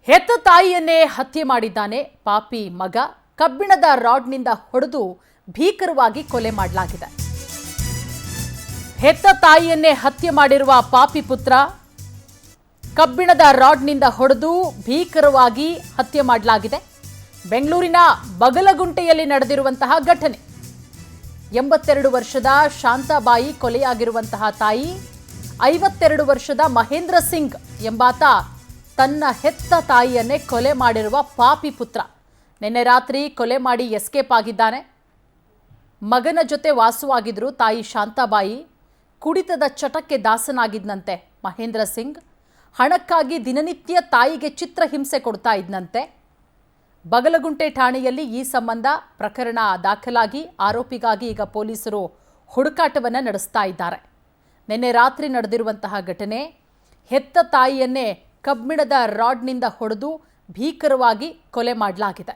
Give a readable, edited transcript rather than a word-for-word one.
ಹೆತ್ತ ತಾಯಿಯನ್ನೇ ಹತ್ಯೆ ಮಾಡಿದ್ದಾನೆ ಪಾಪಿ ಮಗ. ಕಬ್ಬಿಣದ ರಾಡ್ನಿಂದ ಹೊಡೆದು ಭೀಕರವಾಗಿ ಕೊಲೆ ಮಾಡಲಾಗಿದೆ. ಹೆತ್ತ ತಾಯಿಯನ್ನೇ ಹತ್ಯೆ ಮಾಡಿರುವ ಪಾಪಿ ಪುತ್ರ ಕಬ್ಬಿಣದ ರಾಡ್ನಿಂದ ಹೊಡೆದು ಭೀಕರವಾಗಿ ಹತ್ಯೆ ಮಾಡಲಾಗಿದೆ. ಬೆಂಗಳೂರಿನ ಬಗಲಗುಂಟೆಯಲ್ಲಿ ನಡೆದಿರುವಂತಹ ಘಟನೆ. 82 ವರ್ಷದ ಶಾಂತಾಬಾಯಿ ಕೊಲೆಯಾಗಿರುವಂತಹ ತಾಯಿ, 52 ವರ್ಷದ ಮಹೇಂದ್ರ ಸಿಂಗ್ ಎಂಬಾತ ತನ್ನ ಹೆತ್ತ ತಾಯಿಯನ್ನೇ ಕೊಲೆ ಮಾಡಿರುವ ಪಾಪಿ ಪುತ್ರ. ನಿನ್ನೆ ರಾತ್ರಿ ಕೊಲೆ ಮಾಡಿ ಎಸ್ಕೇಪ್ ಆಗಿದ್ದಾನೆ. ಮಗನ ಜೊತೆ ವಾಸವಾಗಿದ್ರು ತಾಯಿ ಶಾಂತಾಬಾಯಿ. ಕುಡಿತದ ಚಟಕ್ಕೆ ದಾಸನಾಗಿದ್ದಂತೆ ಮಹೇಂದ್ರ ಸಿಂಗ್. ಹಣಕ್ಕಾಗಿ ದಿನನಿತ್ಯ ತಾಯಿಗೆ ಚಿತ್ರಹಿಂಸೆ ಕೊಡ್ತಾ ಇದ್ದಂತೆ. ಬಗಲಗುಂಟೆ ಠಾಣೆಯಲ್ಲಿ ಈ ಸಂಬಂಧ ಪ್ರಕರಣ ದಾಖಲಾಗಿ ಆರೋಪಿಗಾಗಿ ಈಗ ಪೊಲೀಸರು ಹುಡುಕಾಟವನ್ನು ನಡೆಸ್ತಾ ಇದ್ದಾರೆ. ನಿನ್ನೆ ರಾತ್ರಿ ನಡೆದಿರುವಂತಹ ಘಟನೆ. ಹೆತ್ತ ತಾಯಿಯನ್ನೇ ಕಬ್ಬಿಣದ ರಾಡ್ನಿಂದ ಹೊಡೆದು ಭೀಕರವಾಗಿ ಕೊಲೆ ಮಾಡಲಾಗಿದೆ.